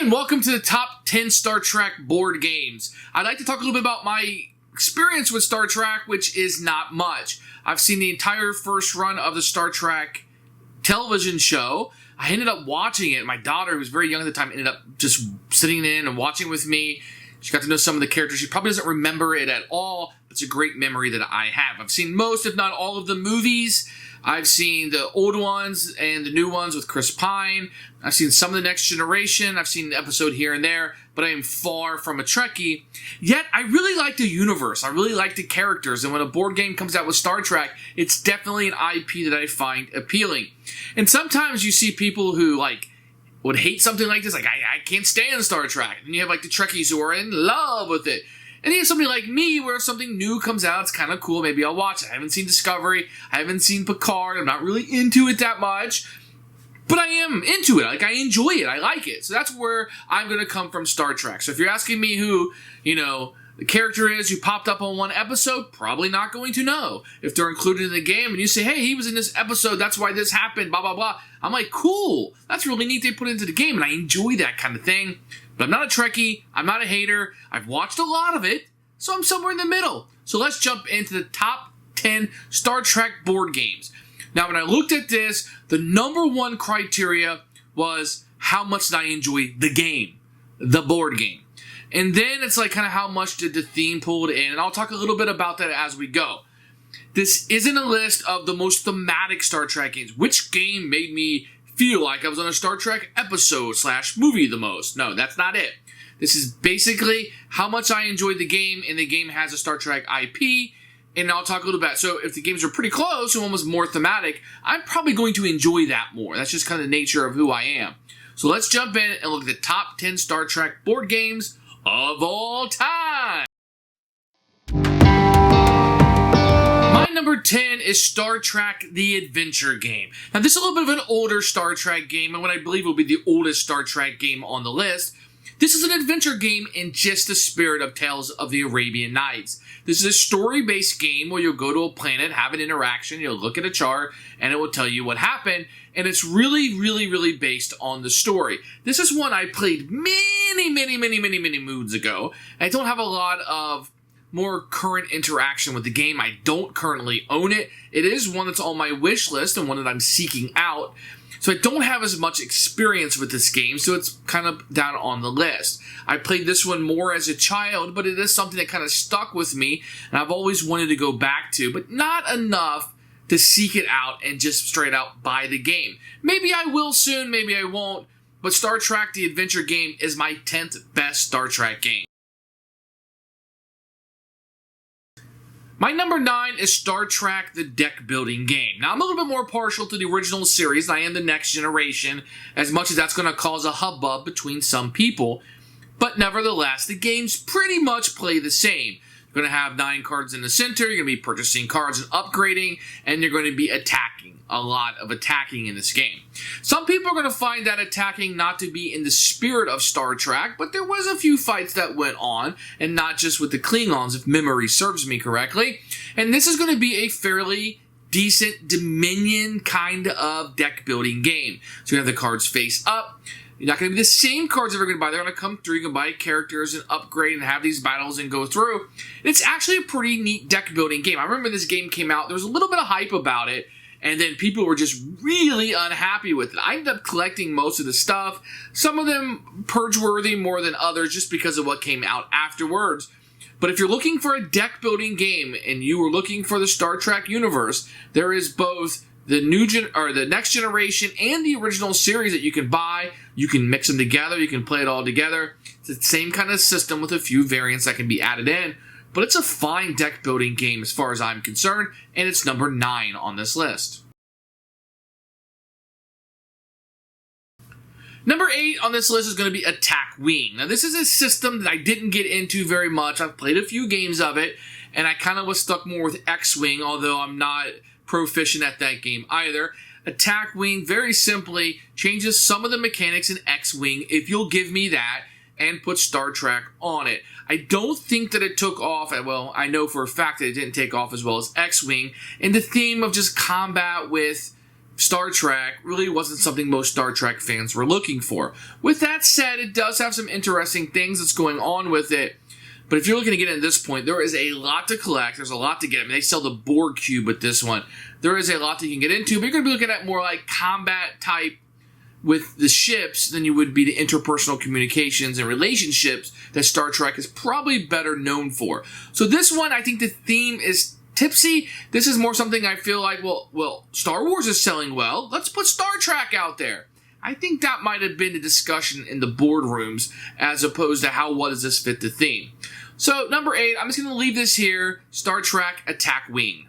and welcome to the top 10 Star Trek board games. I'd like to talk a little bit about my experience with Star Trek, which is not much. I've seen the entire first run of the Star Trek television show. I ended up watching it. My daughter, who was very young at the time, ended up just sitting in and watching with me. She got to know some of the characters. She probably doesn't remember it at all. It's a great memory that I have. I've seen most, if not all, of the movies. I've seen the old ones and the new ones with Chris Pine. I've seen some of the Next Generation. I've seen an episode here and there, but I am far from a Trekkie. Yet, I really like the universe. I really like the characters, and when a board game comes out with Star Trek, it's definitely an IP that I find appealing. And sometimes you see people who, would hate something like this, I can't stand Star Trek. And you have, the Trekkies who are in love with it. And you have somebody like me where if something new comes out, it's kind of cool, maybe I'll watch it. I haven't seen Discovery, I haven't seen Picard, I'm not really into it that much, but I am into it. I enjoy it, I like it. So that's where I'm going to come from Star Trek. So if you're asking me who, the character is who popped up on one episode, probably not going to know. If they're included in the game and you say, hey, he was in this episode, that's why this happened, blah, blah, blah. I'm like, cool, that's really neat they put it into the game, and I enjoy that kind of thing. But I'm not a Trekkie, I'm not a hater, I've watched a lot of it, so I'm somewhere in the middle. So let's jump into the top 10 Star Trek board games. Now, when I looked at this, the number one criteria was how much did I enjoy the game, the board game. And then it's kind of how much did the theme pull it in, and I'll talk a little bit about that as we go. This isn't a list of the most thematic Star Trek games. Which game made me feel like I was on a Star Trek episode/movie the most? No, that's not it. This is basically how much I enjoyed the game, and the game has a Star Trek IP, and I'll talk a little bit. So if the games are pretty close and one was more thematic, I'm probably going to enjoy that more. That's just kind of the nature of who I am. So let's jump in and look at the top 10 Star Trek board games of all time. My number 10 is Star Trek The Adventure Game. Now, this is a little bit of an older Star Trek game, and what I believe will be the oldest Star Trek game on the list. This is an adventure game in just the spirit of Tales of the Arabian Nights. This is a story-based game where you'll go to a planet, have an interaction, you'll look at a chart, and it will tell you what happened, and it's really, really, really based on the story. This is one I played many moons ago. I don't have a lot of more current interaction with the game. I don't currently own it. It is one that's on my wish list and one that I'm seeking out. So I don't have as much experience with this game, so it's kind of down on the list. I played this one more as a child, but it is something that kind of stuck with me, and I've always wanted to go back to, but not enough to seek it out and just straight out buy the game. Maybe I will soon, maybe I won't, but Star Trek The Adventure Game is my 10th best Star Trek game. My number 9 is Star Trek The Deckbuilding Game. Now, I'm a little bit more partial to the original series than I am the Next Generation, as much as that's going to cause a hubbub between some people. But nevertheless, the games pretty much play the same. You're going to have 9 cards in the center, you're going to be purchasing cards and upgrading, and you're going to be attacking. A lot of attacking in this game. Some people are going to find that attacking not to be in the spirit of Star Trek, but there was a few fights that went on, and not just with the Klingons, if memory serves me correctly. And this is going to be a fairly decent Dominion kind of deck building game. So you have the cards face up. You're not going to be the same cards that you're going to buy. They're going to come through. You can buy characters and upgrade and have these battles and go through. It's actually a pretty neat deck building game. I remember this game came out. There was a little bit of hype about it. And then people were just really unhappy with it. I ended up collecting most of the stuff. Some of them purge-worthy more than others just because of what came out afterwards. But if you're looking for a deck-building game and you were looking for the Star Trek universe, there is both the the Next Generation and the original series that you can buy. You can mix them together. You can play it all together. It's the same kind of system with a few variants that can be added in. But it's a fine deck-building game as far as I'm concerned, and it's number 9 on this list. Number 8 on this list is going to be Attack Wing. Now, this is a system that I didn't get into very much. I've played a few games of it, and I kind of was stuck more with X-Wing, although I'm not proficient at that game either. Attack Wing, very simply, changes some of the mechanics in X-Wing, if you'll give me that, and put Star Trek on it. I don't think that it took off, well, I know for a fact that it didn't take off as well as X-Wing, and the theme of just combat with Star Trek really wasn't something most Star Trek fans were looking for. With that said, it does have some interesting things that's going on with it. But if you're looking to get in at this point, there is a lot to collect. There's a lot to get. I mean, they sell the Borg cube with this one. There is a lot that you can get into, but you're going to be looking at more like combat type with the ships than you would be the interpersonal communications and relationships that Star Trek is probably better known for. So this one, I think the theme is tipsy. This is more something I feel like, well, Star Wars is selling well. Let's put Star Trek out there. I think that might have been the discussion in the boardrooms as opposed to what does this fit the theme. So, number 8, I'm just going to leave this here, Star Trek Attack Wing.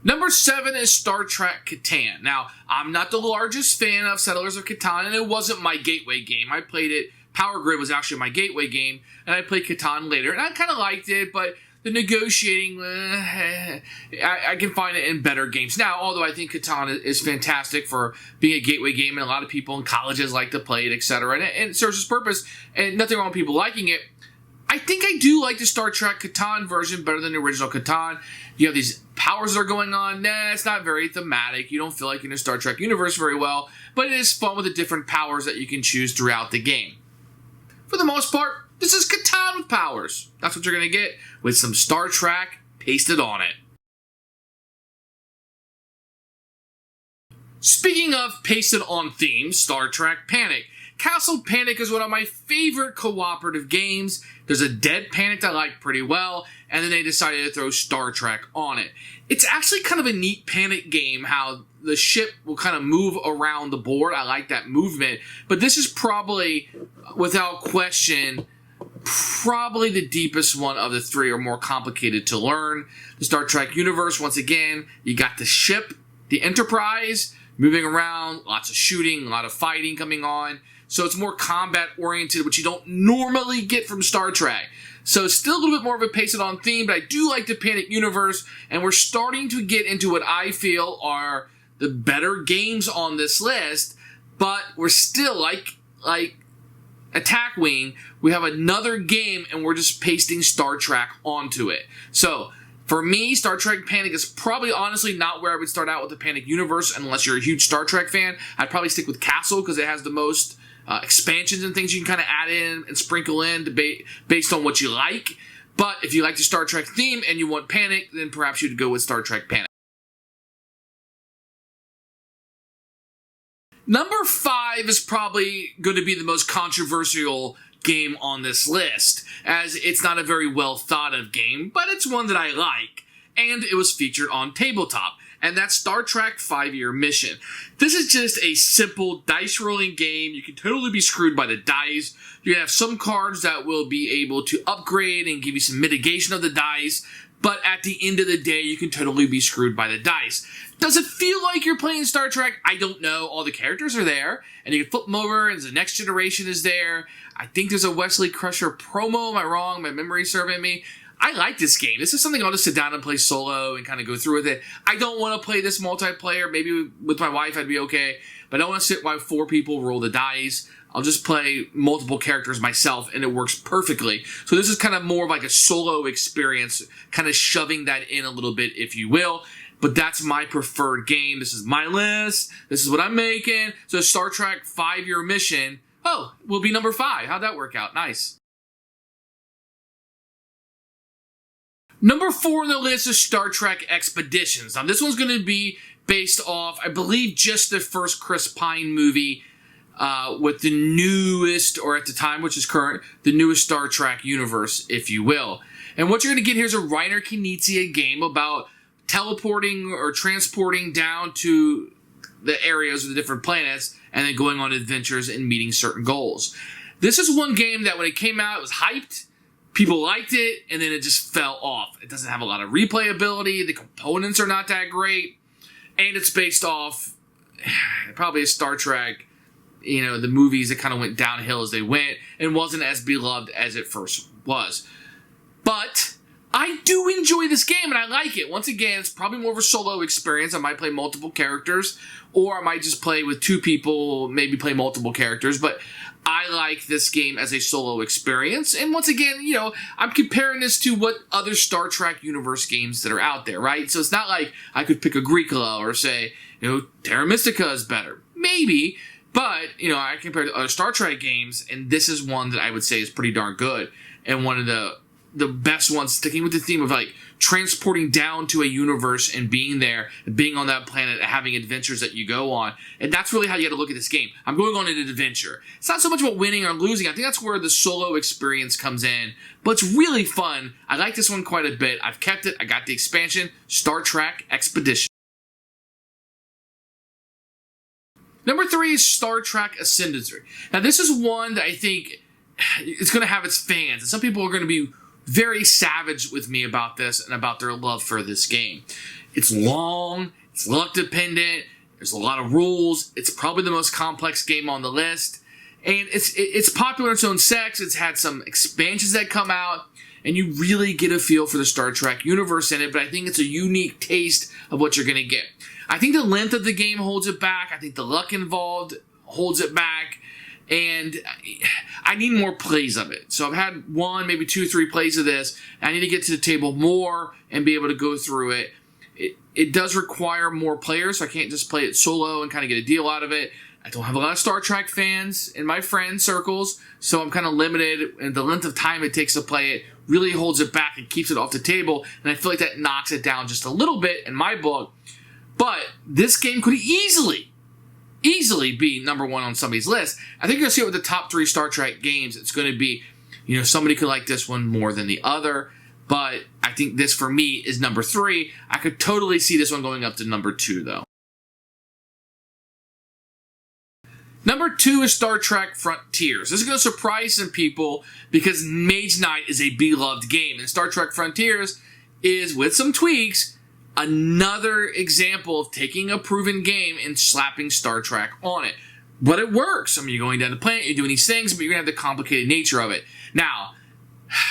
Number 7 is Star Trek Catan. Now, I'm not the largest fan of Settlers of Catan, and it wasn't my gateway game. I played it, Power Grid was actually my gateway game, and I played Catan later, and I kind of liked it, but the negotiating, I can find it in better games. Now, although I think Catan is fantastic for being a gateway game, and a lot of people in colleges like to play it, etc., and it serves its purpose, and nothing wrong with people liking it, I think I do like the Star Trek Catan version better than the original Catan. You have these powers that are going on. It's not very thematic. You don't feel like you're in a Star Trek universe very well, but it is fun with the different powers that you can choose throughout the game. For the most part, this is Catan with powers. That's what you're going to get with some Star Trek pasted on it. Speaking of pasted on themes, Star Trek Panic. Castle Panic is one of my favorite cooperative games. There's a Dead Panic I like pretty well, and then they decided to throw Star Trek on it. It's actually kind of a neat Panic game, how the ship will kind of move around the board. I like that movement, but this is probably, without question, probably the deepest one of the 3 or more complicated to learn. The Star Trek universe, once again, you got the ship, the Enterprise, moving around, lots of shooting, a lot of fighting coming on. So it's more combat-oriented, which you don't normally get from Star Trek. So it's still a little bit more of a pasted-on theme, but I do like the Panic universe, and we're starting to get into what I feel are the better games on this list, but we're still, like Attack Wing, we have another game, and we're just pasting Star Trek onto it. So, for me, Star Trek Panic is probably honestly not where I would start out with the Panic universe, unless you're a huge Star Trek fan. I'd probably stick with Castle, because it has the most expansions and things you can kind of add in and sprinkle in based on what you like. But if you like the Star Trek theme and you want Panic, then perhaps you'd go with Star Trek Panic. Number 5 is probably going to be the most controversial game on this list, as it's not a very well thought of game, but it's one that I like, and it was featured on Tabletop, and that's Star Trek 5-Year Mission. This is just a simple dice rolling game. You can totally be screwed by the dice. You're going to have some cards that will be able to upgrade and give you some mitigation of the dice, but at the end of the day, you can totally be screwed by the dice. Does it feel like you're playing Star Trek? I don't know. All the characters are there, and you can flip them over, and the Next Generation is there. I think there's a Wesley Crusher promo. Am I wrong? My memory's serving me. I like this game. This is something I'll just sit down and play solo and kind of go through with it. I don't want to play this multiplayer. Maybe with my wife I'd be okay, but I don't want to sit while 4 people roll the dice. I'll just play multiple characters myself, and it works perfectly. So this is kind of more of like a solo experience, kind of shoving that in a little bit, if you will. But that's my preferred game. This is my list. This is what I'm making. So Star Trek 5-Year Mission, will be number 5. How'd that work out? Nice. Number 4 on the list is Star Trek Expeditions. Now, this one's going to be based off, I believe, just the first Chris Pine movie with the newest, or at the time, which is current, the newest Star Trek universe, if you will. And what you're going to get here is a Reiner Knizia game about teleporting or transporting down to the areas of the different planets and then going on adventures and meeting certain goals. This is one game that when it came out, it was hyped. People liked it, and then it just fell off. It doesn't have a lot of replayability. The components are not that great. And it's based off probably a Star Trek, the movies that kind of went downhill as they went and wasn't as beloved as it first was. But I do enjoy this game, and I like it. Once again, it's probably more of a solo experience. I might play multiple characters, or I might just play with 2 people, maybe play multiple characters. But I like this game as a solo experience. And once again, you know, I'm comparing this to what other Star Trek universe games that are out there, right? So it's not like I could pick Agricola or say, you know, Terra Mystica is better. Maybe, but, you know, I compare to other Star Trek games, and this is one that I would say is pretty darn good. And one of the best ones, sticking with the theme of, like, transporting down to a universe and being there, and being on that planet, and having adventures that you go on. And that's really how you got to look at this game. I'm going on an adventure. It's not so much about winning or losing. I think that's where the solo experience comes in. But it's really fun. I like this one quite a bit. I've kept it. I got the expansion, Star Trek Expedition. Number 3 is Star Trek Ascendancy. Now, this is one that I think it's going to have its fans. And some people are going to be very savage with me about this and about their love for this game. It's long, it's luck dependent, there's a lot of rules, it's probably the most complex game on the list, and it's popular in its own sex. It's had some expansions that come out, and you really get a feel for the Star Trek universe in it, but I think it's a unique taste of what you're going to get. I think the length of the game holds it back, I think the luck involved holds it back, and I need more plays of it. So I've had 1, maybe 2, 3 plays of this. I need to get to the table more and be able to go through it. It does require more players, so I can't just play it solo and kind of get a deal out of it. I don't have a lot of Star Trek fans in my friend circles, so I'm kind of limited, and the length of time it takes to play it really holds it back and keeps it off the table, and I feel like that knocks it down just a little bit in my book. But this game could easily be number 1 on somebody's list. I think you're going to see it with the top 3 Star Trek games. It's going to be, you know, somebody could like this one more than the other, but I think this, for me, is number 3. I could totally see this one going up to number 2, though. Number 2 is Star Trek Frontiers. This is going to surprise some people because Mage Knight is a beloved game, and Star Trek Frontiers is, with some tweaks, another example of taking a proven game and slapping Star Trek on it. But it works. I mean, you're going down the planet, you're doing these things, but you're going to have the complicated nature of it. Now,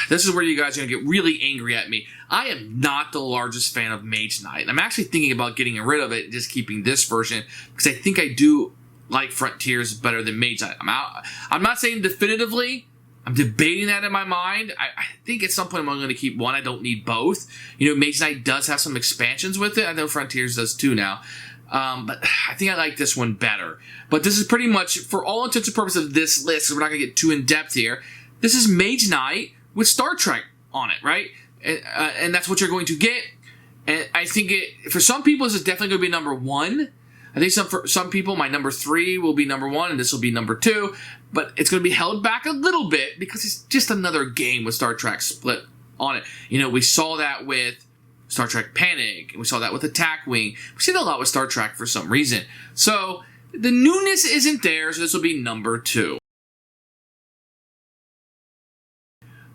this is where you guys are going to get really angry at me. I am not the largest fan of Mage Knight. I'm actually thinking about getting rid of it and just keeping this version because I think I do like Frontiers better than Mage Knight. I'm not saying definitively. I'm debating that in my mind. I think at some point I'm going to keep one. I don't need both. You know, Mage Knight does have some expansions with it. I know Frontiers does too now. But I think I like this one better. But this is pretty much, for all intents and purposes of this list, so we're not going to get too in-depth here, this is Mage Knight with Star Trek on it, right? And that's what you're going to get. And I think for some people, this is definitely going to be number 1. I think for some people, my number 3 will be number 1, and this will be number 2. But it's going to be held back a little bit because it's just another game with Star Trek split on it. You know, we saw that with Star Trek Panic, and we saw that with Attack Wing. We see that a lot with Star Trek for some reason. So the newness isn't there, so this will be number 2.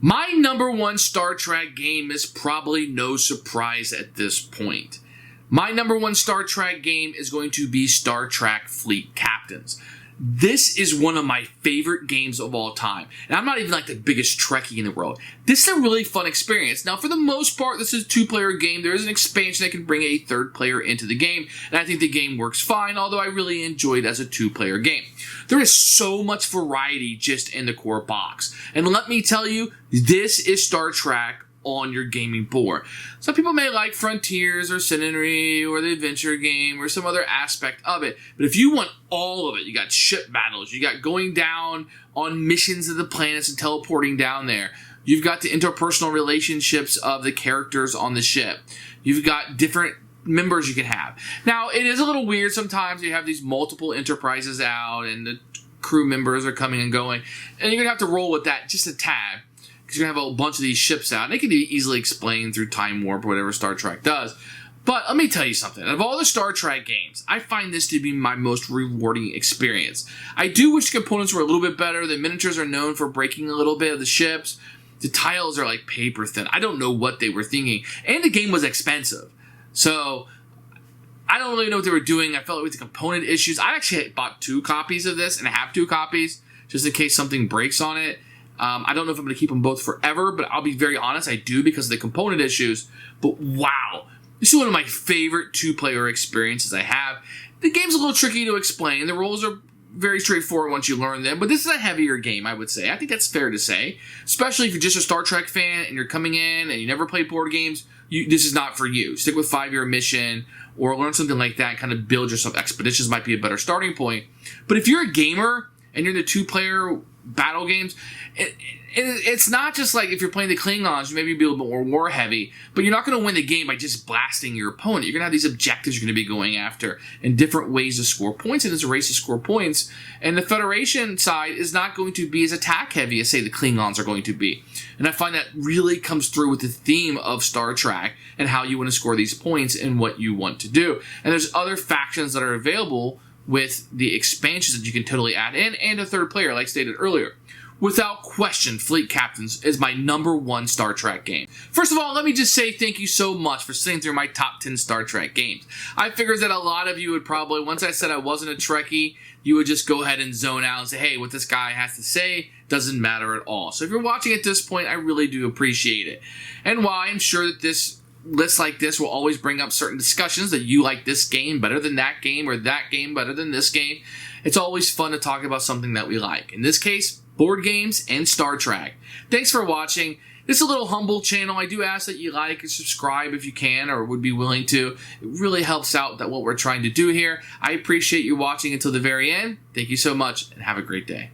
My number 1 Star Trek game is probably no surprise at this point. My number 1 Star Trek game is going to be Star Trek Fleet Captains. This is one of my favorite games of all time. And I'm not even like the biggest Trekkie in the world. This is a really fun experience. Now, for the most part, this is a 2-player game. There is an expansion that can bring a 3rd player into the game. And I think the game works fine, although I really enjoy it as a 2-player game. There is so much variety just in the core box. And let me tell you, this is Star Trek on your gaming board. Some people may like Frontiers or Ascendancy or the adventure game or some other aspect of it, but if you want all of it, you got ship battles, you got going down on missions of the planets and teleporting down there, you've got the interpersonal relationships of the characters on the ship, you've got different members you can have. Now, it is a little weird sometimes. You have these multiple enterprises out and the crew members are coming and going, and you're gonna have to roll with that just a tad, because you're going to have a bunch of these ships out. And it can be easily explained through Time Warp or whatever Star Trek does. But let me tell you something. Of all the Star Trek games, I find this to be my most rewarding experience. I do wish the components were a little bit better. The miniatures are known for breaking a little bit of the ships. The tiles are like paper thin. I don't know what they were thinking. And the game was expensive. So I don't really know what they were doing. I felt like with the component issues. I actually bought 2 copies of this, and I have 2 copies just in case something breaks on it. I don't know if I'm going to keep them both forever, but I'll be very honest, I do because of the component issues. But wow, this is one of my favorite 2-player experiences I have. The game's a little tricky to explain. The rules are very straightforward once you learn them, but this is a heavier game, I would say. I think that's fair to say, especially if you're just a Star Trek fan and you're coming in and you never played board games. This is not for you. Stick with 5-year mission or learn something like that. Kind of build yourself. Expeditions might be a better starting point. But if you're a gamer and you're in the 2-player battle games, it's not just like if you're playing the Klingons, you maybe be a little bit more war heavy, but you're not going to win the game by just blasting your opponent. You're going to have these objectives you're going to be going after and different ways to score points, and it's a race to score points. And the Federation side is not going to be as attack heavy as, say, the Klingons are going to be. And I find that really comes through with the theme of Star Trek and how you want to score these points and what you want to do. And there's other factions that are available with the expansions that you can totally add in, and a third player, like stated earlier. Without question, Fleet Captains is my #1 Star Trek game. First of all, let me just say thank you so much for sitting through my top 10 Star Trek games. I figured that a lot of you would probably, once I said I wasn't a Trekkie, you would just go ahead and zone out and say, hey, what this guy has to say doesn't matter at all. So if you're watching at this point, I really do appreciate it. And while I'm sure that this lists like this will always bring up certain discussions that you like this game better than that game or that game better than this game, it's always fun to talk about something that we like. In this case, board games and Star Trek. Thanks for watching. This is a little humble channel. I do ask that you like and subscribe if you can or would be willing to. It really helps out that what we're trying to do here. I appreciate you watching until the very end. Thank you so much and have a great day.